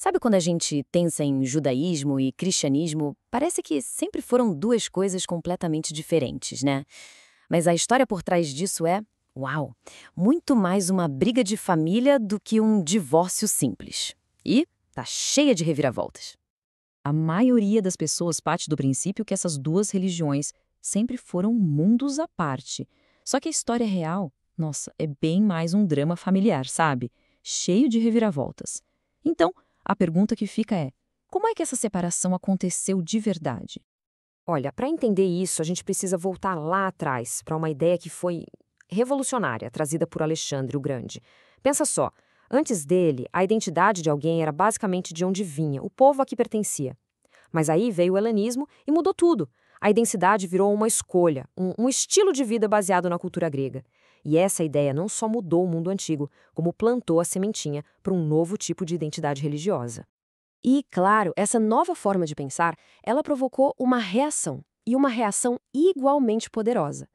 Sabe quando a gente pensa em judaísmo e cristianismo, parece que sempre foram duas coisas completamente diferentes, né? Mas a história por trás disso é, uau, muito mais uma briga de família do que um divórcio simples. E tá cheia de reviravoltas. A maioria das pessoas parte do princípio que essas duas religiões sempre foram mundos à parte. Só que a história real, nossa, é bem mais um drama familiar, sabe? Cheio de reviravoltas. Então, a pergunta que fica é: como é que essa separação aconteceu de verdade? Olha, para entender isso, a gente precisa voltar lá atrás, para uma ideia que foi revolucionária, trazida por Alexandre o Grande. Pensa só, antes dele, a identidade de alguém era basicamente de onde vinha, o povo a que pertencia. Mas aí veio o helenismo e mudou tudo. A identidade virou uma escolha, um estilo de vida baseado na cultura grega. E essa ideia não só mudou o mundo antigo, como plantou a sementinha para um novo tipo de identidade religiosa. E, claro, essa nova forma de pensar, ela provocou uma reação, e uma reação igualmente poderosa.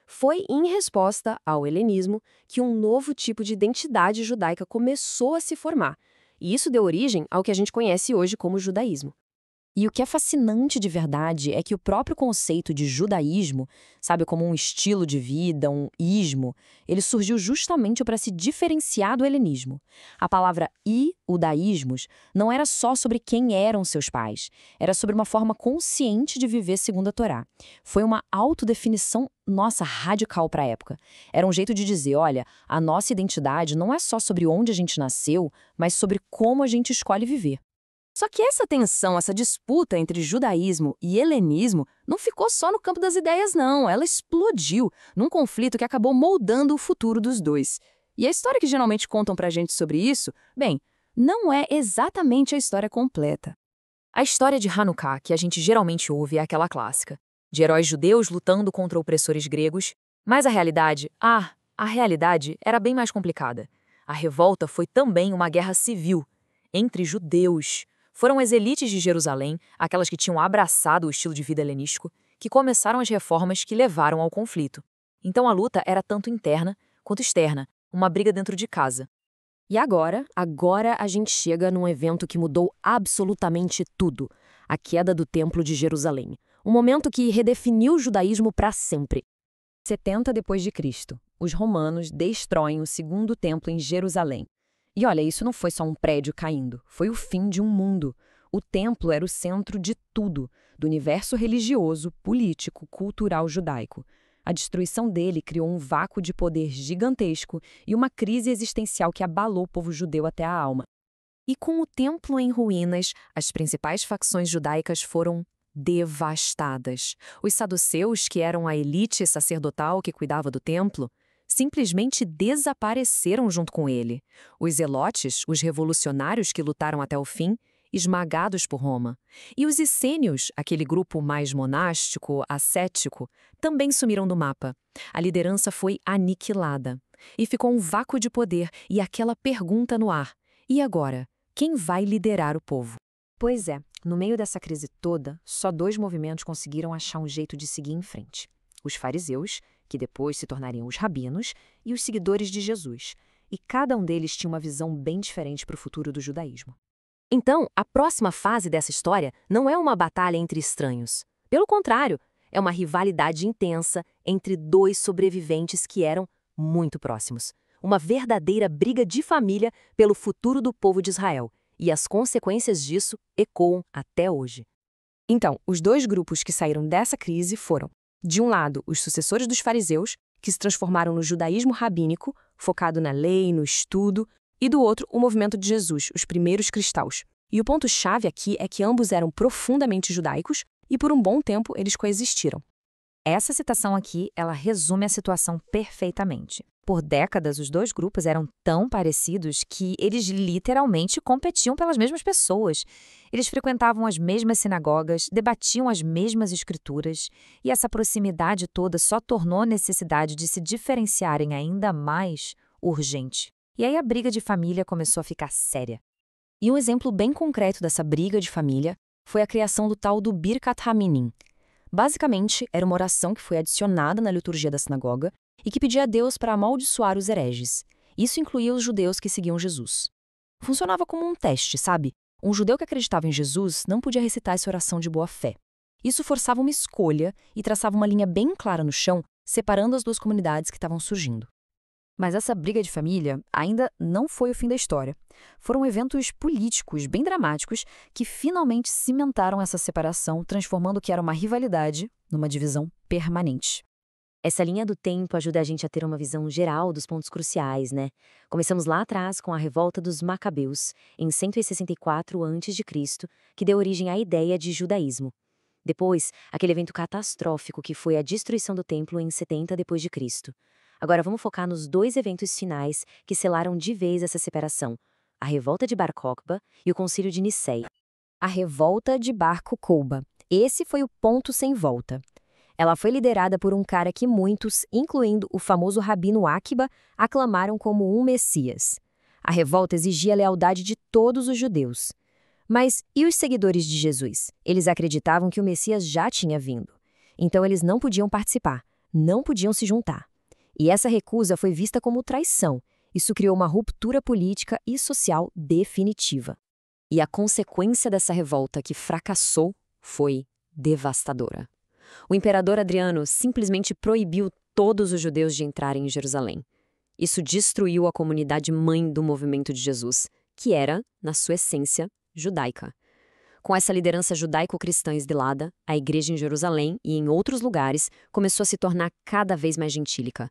Foi em resposta ao helenismo que um novo tipo de identidade judaica começou a se formar, e isso deu origem ao que a gente conhece hoje como judaísmo. E o que é fascinante de verdade é que o próprio conceito de judaísmo, sabe, como um estilo de vida, um ismo, ele surgiu justamente para se diferenciar do helenismo. A palavra iudaísmos não era só sobre quem eram seus pais, era sobre uma forma consciente de viver segundo a Torá. Foi uma autodefinição, nossa, radical para a época. Era um jeito de dizer, olha, a nossa identidade não é só sobre onde a gente nasceu, mas sobre como a gente escolhe viver. Só que essa tensão, essa disputa entre judaísmo e helenismo não ficou só no campo das ideias, não. Ela explodiu num conflito que acabou moldando o futuro dos dois. E a história que geralmente contam pra gente sobre isso, bem, não é exatamente a história completa. A história de Hanukkah, que a gente geralmente ouve, é aquela clássica, de heróis judeus lutando contra opressores gregos, mas a realidade era bem mais complicada. A revolta foi também uma guerra civil entre judeus. Foram as elites de Jerusalém, aquelas que tinham abraçado o estilo de vida helenístico, que começaram as reformas que levaram ao conflito. Então a luta era tanto interna quanto externa, uma briga dentro de casa. E agora a gente chega num evento que mudou absolutamente tudo, a queda do Templo de Jerusalém. Um momento que redefiniu o judaísmo para sempre. 70 depois de Cristo, os romanos destroem o segundo templo em Jerusalém. E olha, isso não foi só um prédio caindo, foi o fim de um mundo. O templo era o centro de tudo, do universo religioso, político, cultural judaico. A destruição dele criou um vácuo de poder gigantesco e uma crise existencial que abalou o povo judeu até a alma. E com o templo em ruínas, as principais facções judaicas foram devastadas. Os saduceus, que eram a elite sacerdotal que cuidava do templo, simplesmente desapareceram junto com ele. Os zelotes, os revolucionários que lutaram até o fim, esmagados por Roma. E os essênios, aquele grupo mais monástico, ascético, também sumiram do mapa. A liderança foi aniquilada. E ficou um vácuo de poder e aquela pergunta no ar: e agora? Quem vai liderar o povo? Pois é, no meio dessa crise toda, só dois movimentos conseguiram achar um jeito de seguir em frente. Os fariseus, que depois se tornariam os rabinos, e os seguidores de Jesus. E cada um deles tinha uma visão bem diferente para o futuro do judaísmo. Então, a próxima fase dessa história não é uma batalha entre estranhos. Pelo contrário, é uma rivalidade intensa entre dois sobreviventes que eram muito próximos. Uma verdadeira briga de família pelo futuro do povo de Israel. E as consequências disso ecoam até hoje. Então, os dois grupos que saíram dessa crise foram: de um lado, os sucessores dos fariseus, que se transformaram no judaísmo rabínico, focado na lei, no estudo, e do outro, o movimento de Jesus, os primeiros cristãos. E o ponto-chave aqui é que ambos eram profundamente judaicos e por um bom tempo eles coexistiram. Essa citação aqui, ela resume a situação perfeitamente. Por décadas, os dois grupos eram tão parecidos que eles literalmente competiam pelas mesmas pessoas. Eles frequentavam as mesmas sinagogas, debatiam as mesmas escrituras, e essa proximidade toda só tornou a necessidade de se diferenciarem ainda mais urgente. E aí a briga de família começou a ficar séria. E um exemplo bem concreto dessa briga de família foi a criação do tal do Birkat Haminim. Basicamente, era uma oração que foi adicionada na liturgia da sinagoga e que pedia a Deus para amaldiçoar os hereges. Isso incluía os judeus que seguiam Jesus. Funcionava como um teste, sabe? Um judeu que acreditava em Jesus não podia recitar essa oração de boa fé. Isso forçava uma escolha e traçava uma linha bem clara no chão, separando as duas comunidades que estavam surgindo. Mas essa briga de família ainda não foi o fim da história. Foram eventos políticos bem dramáticos que finalmente cimentaram essa separação, transformando o que era uma rivalidade numa divisão permanente. Essa linha do tempo ajuda a gente a ter uma visão geral dos pontos cruciais, né? Começamos lá atrás com a revolta dos Macabeus, em 164 a.C., que deu origem à ideia de judaísmo. Depois, aquele evento catastrófico que foi a destruição do templo em 70 d.C. Agora vamos focar nos dois eventos finais que selaram de vez essa separação: a revolta de Bar Kokhba e o concílio de Nicéia. A revolta de Bar Kokhba. Esse foi o ponto sem volta. Ela foi liderada por um cara que muitos, incluindo o famoso Rabino Akiba, aclamaram como um Messias. A revolta exigia a lealdade de todos os judeus. Mas e os seguidores de Jesus? Eles acreditavam que o Messias já tinha vindo. Então eles não podiam participar, não podiam se juntar. E essa recusa foi vista como traição. Isso criou uma ruptura política e social definitiva. E a consequência dessa revolta que fracassou foi devastadora. O imperador Adriano simplesmente proibiu todos os judeus de entrarem em Jerusalém. Isso destruiu a comunidade mãe do movimento de Jesus, que era, na sua essência, judaica. Com essa liderança judaico-cristã esdilada, a igreja em Jerusalém e em outros lugares começou a se tornar cada vez mais gentílica.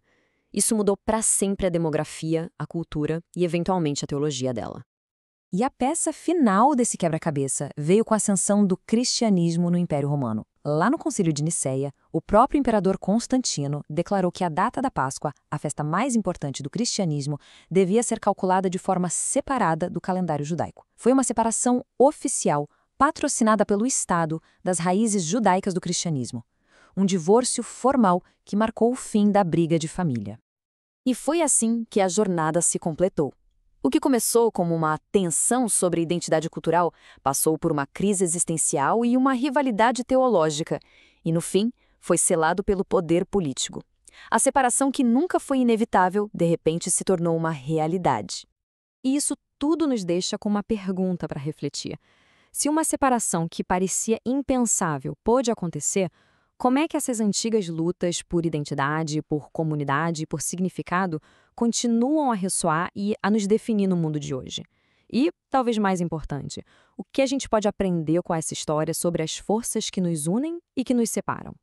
Isso mudou para sempre a demografia, a cultura e, eventualmente, a teologia dela. E a peça final desse quebra-cabeça veio com a ascensão do cristianismo no Império Romano. Lá no Concílio de Nicéia, o próprio imperador Constantino declarou que a data da Páscoa, a festa mais importante do cristianismo, devia ser calculada de forma separada do calendário judaico. Foi uma separação oficial, patrocinada pelo Estado, das raízes judaicas do cristianismo. Um divórcio formal que marcou o fim da briga de família. E foi assim que a jornada se completou. O que começou como uma tensão sobre identidade cultural passou por uma crise existencial e uma rivalidade teológica, e no fim foi selado pelo poder político. A separação que nunca foi inevitável, de repente se tornou uma realidade. E isso tudo nos deixa com uma pergunta para refletir. Se uma separação que parecia impensável pôde acontecer, como é que essas antigas lutas por identidade, por comunidade, por significado continuam a ressoar e a nos definir no mundo de hoje? E, talvez mais importante, o que a gente pode aprender com essa história sobre as forças que nos unem e que nos separam?